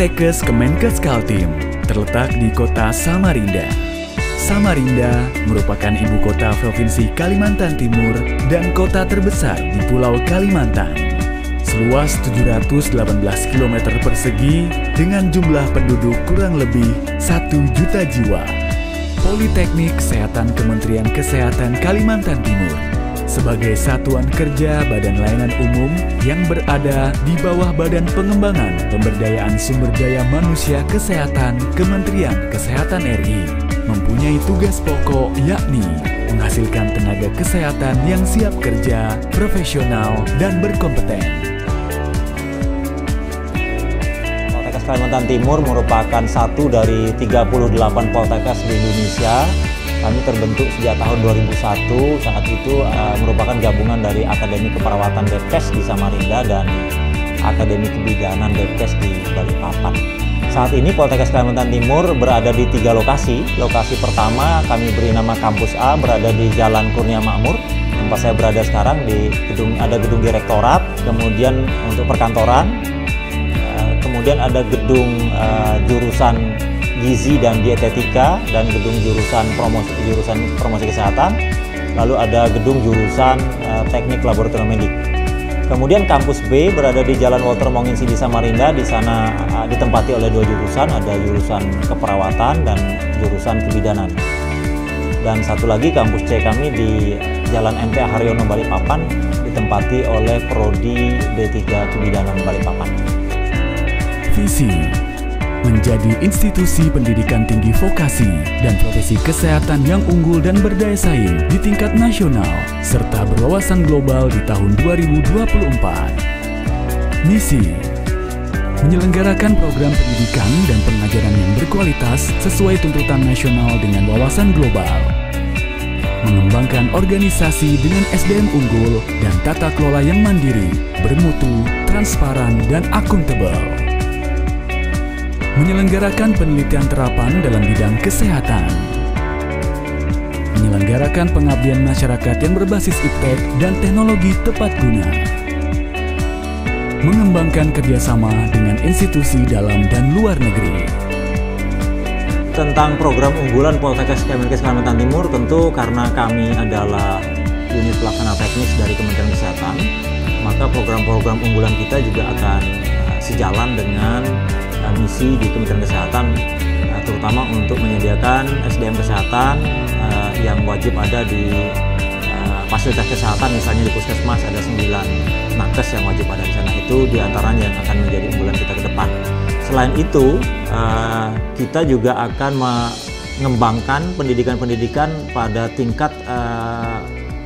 Poltekkes Kemenkes Kaltim terletak di kota Samarinda. Samarinda merupakan ibu kota Provinsi Kalimantan Timur dan kota terbesar di Pulau Kalimantan. Seluas 718 km persegi dengan jumlah penduduk kurang lebih 1 juta jiwa. Politeknik Kesehatan Kementerian Kesehatan Kalimantan Timur sebagai satuan kerja Badan Layanan Umum yang berada di bawah Badan Pengembangan Pemberdayaan Sumber Daya Manusia Kesehatan Kementerian Kesehatan RI mempunyai tugas pokok yakni menghasilkan tenaga kesehatan yang siap kerja, profesional, dan berkompeten. Poltekkes Kalimantan Timur merupakan satu dari 38 Poltekkes di Indonesia. Kami terbentuk sejak tahun 2001, saat itu merupakan gabungan dari Akademi Keperawatan Depkes di Samarinda dan Akademi Kebidanan Depkes di Balikpapan. Saat ini Poltekkes Kalimantan Timur berada di 3 lokasi. Lokasi pertama kami beri nama Kampus A, berada di Jalan Kurnia Makmur. Tempat saya berada sekarang di ada gedung direktorat, kemudian untuk perkantoran, kemudian ada gedung jurusan Gizi dan Dietetika dan gedung jurusan promosi kesehatan, lalu ada gedung jurusan teknik laboratorium medik. Kemudian kampus B berada di Jalan Walter Monginsy di Samarinda. Di sana ditempati oleh 2 jurusan, ada jurusan keperawatan dan jurusan kebidanan. Dan satu lagi kampus C kami di Jalan MTA Haryono Balikpapan, ditempati oleh Prodi D3 Kebidanan Balikpapan. Visi menjadi institusi pendidikan tinggi vokasi dan profesi kesehatan yang unggul dan berdaya saing di tingkat nasional serta berwawasan global di tahun 2024. Misi menyelenggarakan program pendidikan dan pengajaran yang berkualitas sesuai tuntutan nasional dengan wawasan global. Mengembangkan organisasi dengan SDM unggul dan tata kelola yang mandiri, bermutu, transparan, dan akuntabel. Menyelenggarakan penelitian terapan dalam bidang kesehatan. Menyelenggarakan pengabdian masyarakat yang berbasis iptek dan teknologi tepat guna. Mengembangkan kerjasama dengan institusi dalam dan luar negeri. Tentang program unggulan Poltekkes Kemenkes Kalimantan Timur, tentu karena kami adalah unit pelaksana teknis dari Kementerian Kesehatan, maka program-program unggulan kita juga akan sejalan dengan misi di Kementerian Kesehatan, terutama untuk menyediakan SDM kesehatan yang wajib ada di fasilitas kesehatan. Misalnya di Puskesmas ada 9 nakes yang wajib ada di sana, itu diantaranya yang akan menjadi unggulan kita ke depan. Selain itu, kita juga akan mengembangkan pendidikan-pendidikan pada tingkat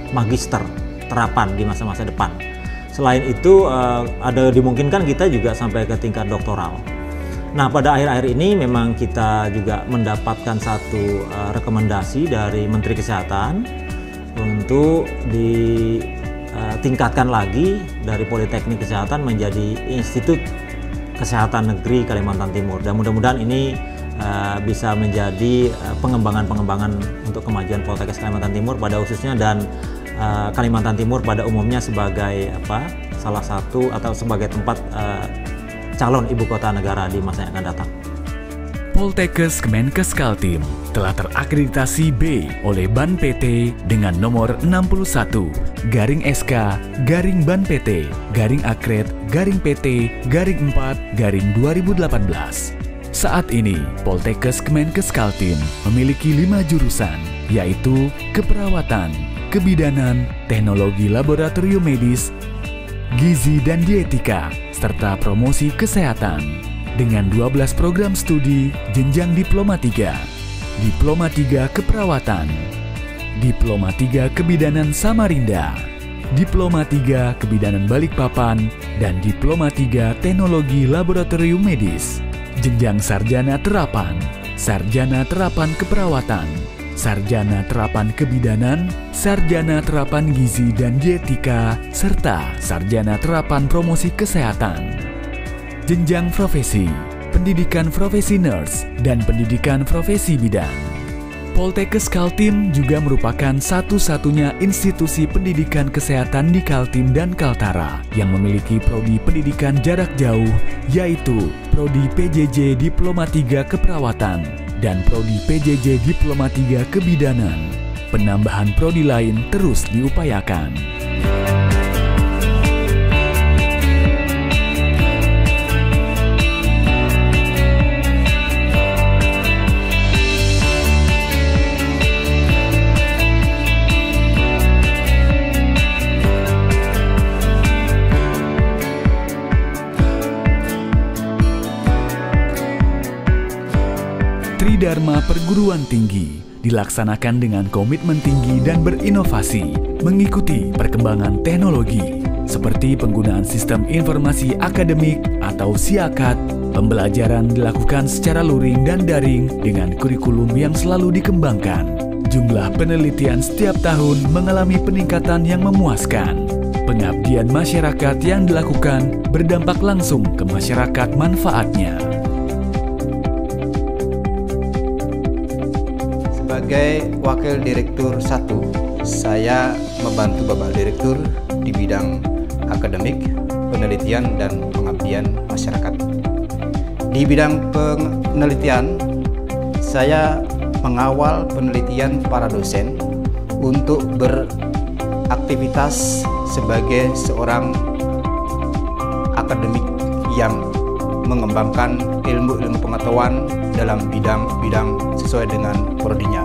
magister terapan di masa-masa depan. Selain itu, ada dimungkinkan kita juga sampai ke tingkat doktoral. Nah, pada akhir-akhir ini memang kita juga mendapatkan satu rekomendasi dari Menteri Kesehatan untuk ditingkatkan lagi dari Politeknik Kesehatan menjadi Institut Kesehatan Negeri Kalimantan Timur. Dan mudah-mudahan ini bisa menjadi pengembangan-pengembangan untuk kemajuan Poltekkes Kalimantan Timur pada khususnya dan Kalimantan Timur pada umumnya sebagai salah satu atau sebagai tempat calon ibu kota negara di masa yang akan datang. Poltekkes Kemenkes Kaltim telah terakreditasi B oleh Ban PT dengan nomor 61/SK/Ban PT/Akred/PT/4/2018. Saat ini, Poltekkes Kemenkes Kaltim memiliki 5 jurusan, yaitu keperawatan, kebidanan, teknologi laboratorium medis, gizi dan dietika, serta promosi kesehatan dengan 12 program studi jenjang Diploma 3, Diploma 3 Keperawatan, Diploma 3 Kebidanan Samarinda, Diploma 3 Kebidanan Balikpapan, dan Diploma 3 Teknologi Laboratorium Medis, jenjang Sarjana Terapan, Sarjana Terapan Keperawatan, Sarjana Terapan Kebidanan, Sarjana Terapan Gizi dan Dietika, serta Sarjana Terapan Promosi Kesehatan. Jenjang profesi, pendidikan profesi nurse, dan pendidikan profesi bidan. Poltekkes Kaltim juga merupakan satu-satunya institusi pendidikan kesehatan di Kaltim dan Kaltara yang memiliki prodi pendidikan jarak jauh, yaitu prodi PJJ Diploma 3 Keperawatan dan prodi PJJ Diploma 3 Kebidanan. Penambahan prodi lain terus diupayakan. Tridharma Perguruan Tinggi dilaksanakan dengan komitmen tinggi dan berinovasi, mengikuti perkembangan teknologi seperti penggunaan sistem informasi akademik atau SIAKAD. Pembelajaran dilakukan secara luring dan daring dengan kurikulum yang selalu dikembangkan. Jumlah penelitian setiap tahun mengalami peningkatan yang memuaskan. Pengabdian masyarakat yang dilakukan berdampak langsung ke masyarakat manfaatnya. Sebagai Wakil Direktur 1, saya membantu Bapak Direktur di bidang akademik, penelitian, dan pengabdian masyarakat. Di bidang penelitian, saya mengawal penelitian para dosen untuk beraktivitas sebagai seorang akademik yang mengembangkan ilmu-ilmu pengetahuan dalam bidang-bidang sesuai dengan prodinya.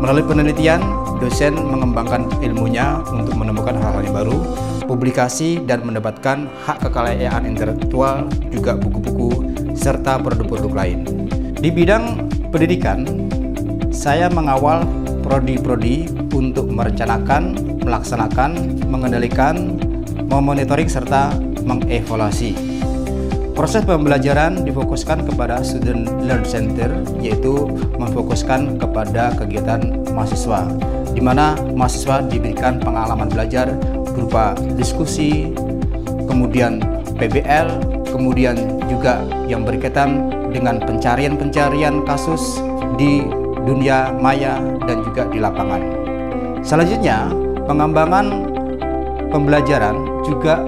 Melalui penelitian, dosen mengembangkan ilmunya untuk menemukan hal-hal yang baru, publikasi dan mendapatkan hak kekayaan intelektual, juga buku-buku, serta produk-produk lain. Di bidang pendidikan, saya mengawal prodi-prodi untuk merencanakan, melaksanakan, mengendalikan, memonitoring, serta mengevaluasi. Proses pembelajaran difokuskan kepada Student Learn Center, yaitu memfokuskan kepada kegiatan mahasiswa, di mana mahasiswa diberikan pengalaman belajar berupa diskusi, kemudian PBL, kemudian juga yang berkaitan dengan pencarian kasus di dunia maya dan juga di lapangan. Selanjutnya, pengembangan pembelajaran juga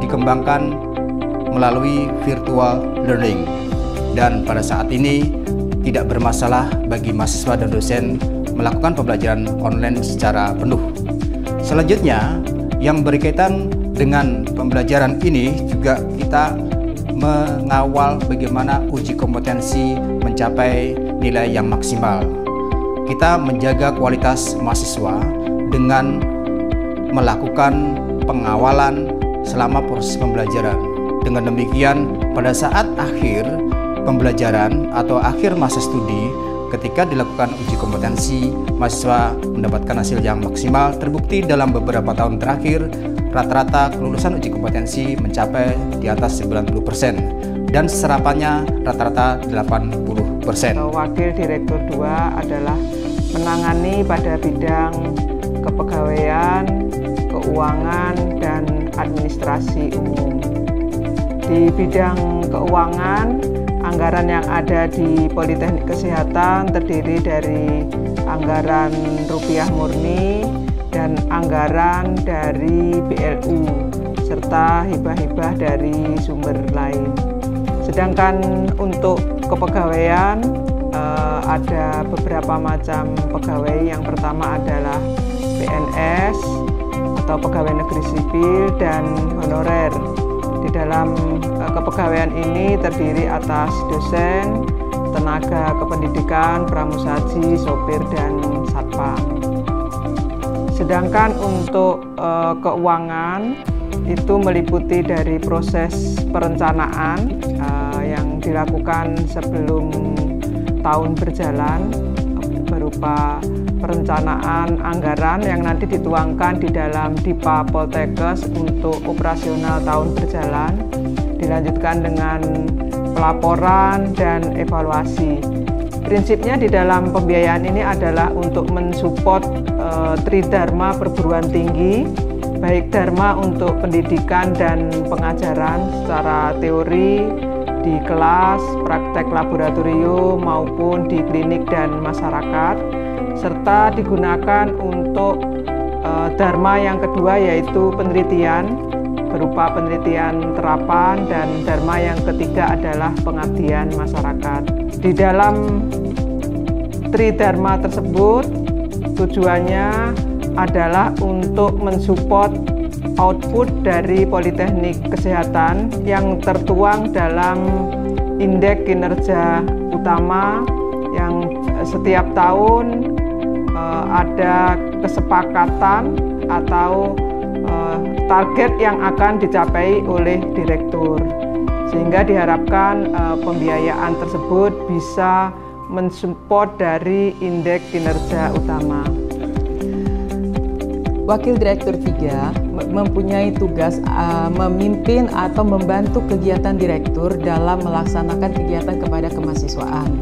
dikembangkan melalui virtual learning, dan pada saat ini tidak bermasalah bagi mahasiswa dan dosen melakukan pembelajaran online secara penuh. Selanjutnya, yang berkaitan dengan pembelajaran ini juga kita mengawal bagaimana uji kompetensi mencapai nilai yang maksimal. Kita menjaga kualitas mahasiswa dengan melakukan pengawalan selama proses pembelajaran. Dengan demikian, pada saat akhir pembelajaran atau akhir masa studi, ketika dilakukan uji kompetensi, mahasiswa mendapatkan hasil yang maksimal. Terbukti dalam beberapa tahun terakhir, rata-rata kelulusan uji kompetensi mencapai di atas 90% dan serapannya rata-rata 80%. Wakil Direktur 2 adalah menangani pada bidang kepegawaian, keuangan, dan administrasi umum. Di bidang keuangan, anggaran yang ada di Politeknik Kesehatan terdiri dari anggaran rupiah murni dan anggaran dari BLU serta hibah-hibah dari sumber lain. Sedangkan untuk kepegawaian ada beberapa macam pegawai. Yang pertama adalah PNS atau pegawai negeri sipil dan honorer. Di dalam kepegawaian ini terdiri atas dosen, tenaga kependidikan, pramusaji, sopir, dan satpam. Sedangkan untuk keuangan itu meliputi dari proses perencanaan yang dilakukan sebelum tahun berjalan berupa perencanaan anggaran yang nanti dituangkan di dalam Dipa Poltekkes untuk operasional tahun berjalan, dilanjutkan dengan pelaporan dan evaluasi. Prinsipnya di dalam pembiayaan ini adalah untuk mensupport Tridharma Perguruan Tinggi, baik dharma untuk pendidikan dan pengajaran secara teori, di kelas, praktek laboratorium maupun di klinik dan masyarakat, serta digunakan untuk dharma yang kedua yaitu penelitian berupa penelitian terapan, dan dharma yang ketiga adalah pengabdian masyarakat. Di dalam tridharma tersebut tujuannya adalah untuk mensupport output dari Politeknik Kesehatan yang tertuang dalam Indeks Kinerja Utama yang setiap tahun ada kesepakatan atau target yang akan dicapai oleh direktur, sehingga diharapkan pembiayaan tersebut bisa mensupport dari Indeks Kinerja Utama. Wakil Direktur 3 mempunyai tugas memimpin atau membantu kegiatan direktur dalam melaksanakan kegiatan kepada kemahasiswaan,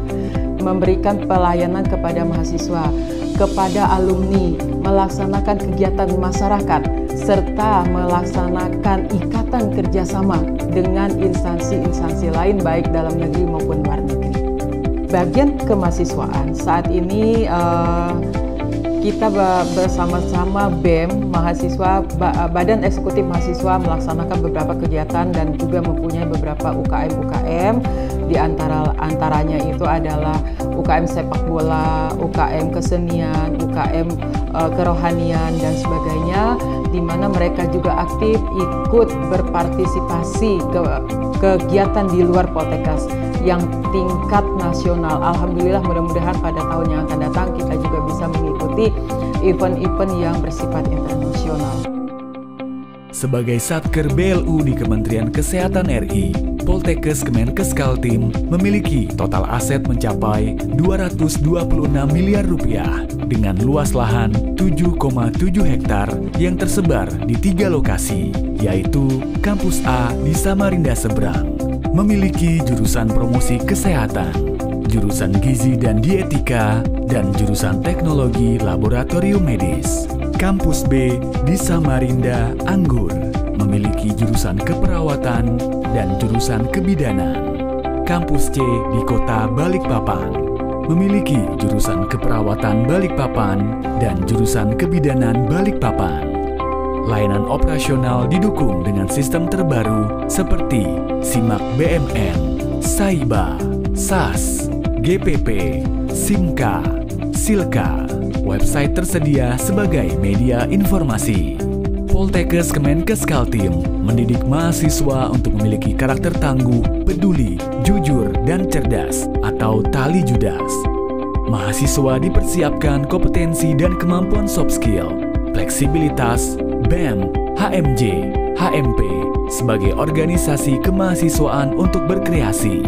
memberikan pelayanan kepada mahasiswa, kepada alumni, melaksanakan kegiatan masyarakat, serta melaksanakan ikatan kerjasama dengan instansi-instansi lain baik dalam negeri maupun luar negeri. Bagian kemahasiswaan saat ini kita bersama-sama BEM, mahasiswa, Badan Eksekutif Mahasiswa melaksanakan beberapa kegiatan dan juga mempunyai beberapa UKM. Di antaranya itu adalah UKM sepak bola, UKM kesenian, UKM kerohanian dan sebagainya, di mana mereka juga aktif ikut berpartisipasi ke kegiatan di luar Poltekkes yang tingkat nasional. Alhamdulillah, mudah-mudahan pada tahun yang akan datang kita juga bisa mengikuti event-event yang bersifat internasional. Sebagai Satker BLU di Kementerian Kesehatan RI, Poltekkes Kemenkes Kaltim memiliki total aset mencapai 226 miliar rupiah dengan luas lahan 7,7 hektar yang tersebar di 3 lokasi, yaitu Kampus A di Samarinda Seberang, memiliki jurusan promosi kesehatan, jurusan gizi dan dietika, dan jurusan teknologi laboratorium medis. Kampus B di Samarinda Anggur, memiliki jurusan keperawatan dan jurusan kebidanan. Kampus C di Kota Balikpapan, memiliki jurusan keperawatan Balikpapan dan jurusan kebidanan Balikpapan. Layanan operasional didukung dengan sistem terbaru seperti Simak BMN, Saiba, SAS, GPP, Simka, Silka. Website tersedia sebagai media informasi. Poltekkes Kemenkes Kaltim mendidik mahasiswa untuk memiliki karakter tangguh, peduli, jujur, dan cerdas atau tali judas. Mahasiswa dipersiapkan kompetensi dan kemampuan soft skill, fleksibilitas, BEM, HMJ, HMP sebagai organisasi kemahasiswaan untuk berkreasi.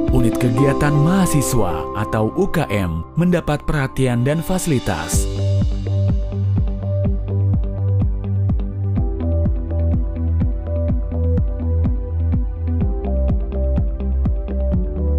Unit kegiatan mahasiswa atau UKM mendapat perhatian dan fasilitas.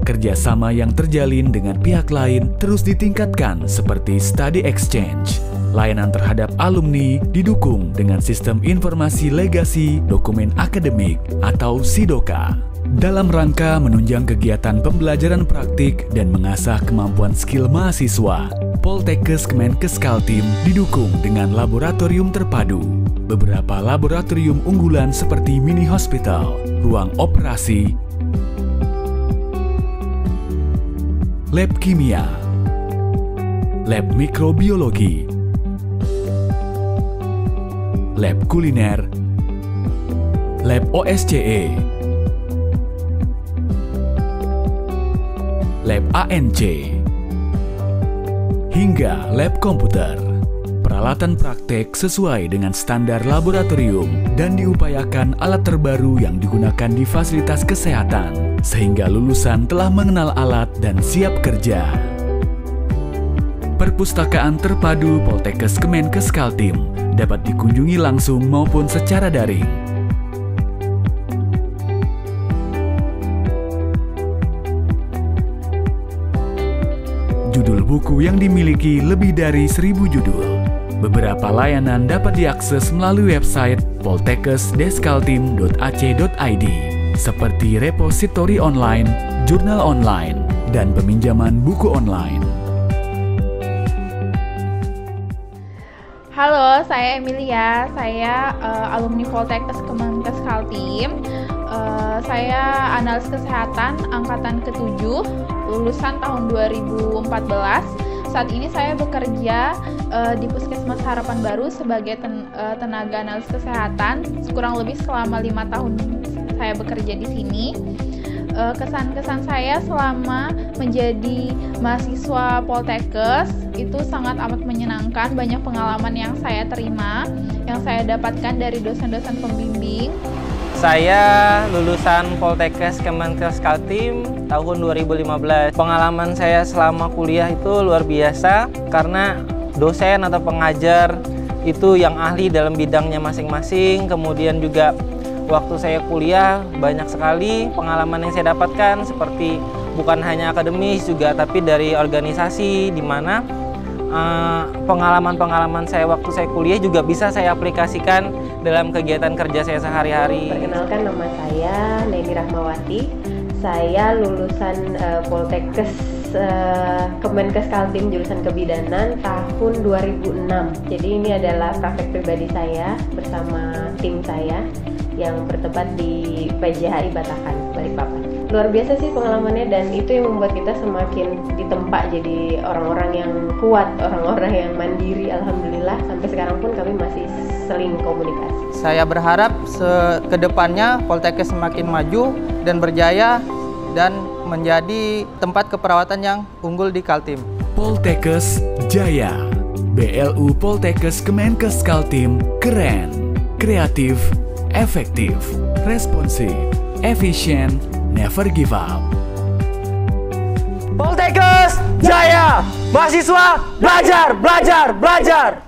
Kerjasama yang terjalin dengan pihak lain terus ditingkatkan seperti study exchange. Layanan terhadap alumni didukung dengan sistem informasi legasi dokumen akademik atau SIDOKA. Dalam rangka menunjang kegiatan pembelajaran praktik dan mengasah kemampuan skill mahasiswa, Poltekkes Kemenkes Kaltim didukung dengan laboratorium terpadu. Beberapa laboratorium unggulan seperti mini hospital, ruang operasi, lab kimia, lab mikrobiologi, lab kuliner, lab OSCE, lab ANC, hingga lab komputer. Peralatan praktek sesuai dengan standar laboratorium dan diupayakan alat terbaru yang digunakan di fasilitas kesehatan, sehingga lulusan telah mengenal alat dan siap kerja. Perpustakaan terpadu Poltekkes Kemenkes Kaltim dapat dikunjungi langsung maupun secara daring. Judul buku yang dimiliki lebih dari 1000 judul. Beberapa layanan dapat diakses melalui website poltekkes-kaltim.ac.id. seperti repositori online, jurnal online, dan peminjaman buku online. Halo, saya Emilia. Saya alumni Poltekkes Kemenkes Kaltim. Saya analis kesehatan angkatan ke-7, lulusan tahun 2014. Saat ini saya bekerja di Puskesmas Harapan Baru sebagai tenaga analis kesehatan. Kurang lebih selama 5 tahun saya bekerja di sini. Kesan-kesan saya selama menjadi mahasiswa Poltekkes itu sangat amat menyenangkan. Banyak pengalaman yang saya terima, yang saya dapatkan dari dosen-dosen pembimbing. Saya lulusan Poltekkes Kemenkes Kaltim tahun 2015. Pengalaman saya selama kuliah itu luar biasa karena dosen atau pengajar itu yang ahli dalam bidangnya masing-masing. Kemudian juga waktu saya kuliah banyak sekali pengalaman yang saya dapatkan, seperti bukan hanya akademis juga tapi dari organisasi, di mana pengalaman-pengalaman saya waktu saya kuliah juga bisa saya aplikasikan dalam kegiatan kerja saya sehari-hari. Perkenalkan, nama saya Neni Rahmawati. Saya lulusan Poltekkes Kemenkes Kaltim jurusan Kebidanan tahun 2006. Jadi ini adalah praktek pribadi saya bersama tim saya yang bertempat di PJHI Batakan, Balikpapan. Luar biasa sih pengalamannya, dan itu yang membuat kita semakin ditempa jadi orang-orang yang kuat, orang-orang yang mandiri. Alhamdulillah sampai sekarang pun kami masih saling komunikasi. Saya berharap ke depannya Poltekkes semakin maju dan berjaya dan menjadi tempat keperawatan yang unggul di Kaltim. Poltekkes Jaya. BLU Poltekkes Kemenkes Kaltim keren, kreatif, efektif, responsif, efisien, never give up. Poltekkes Jaya! Mahasiswa belajar, belajar, belajar!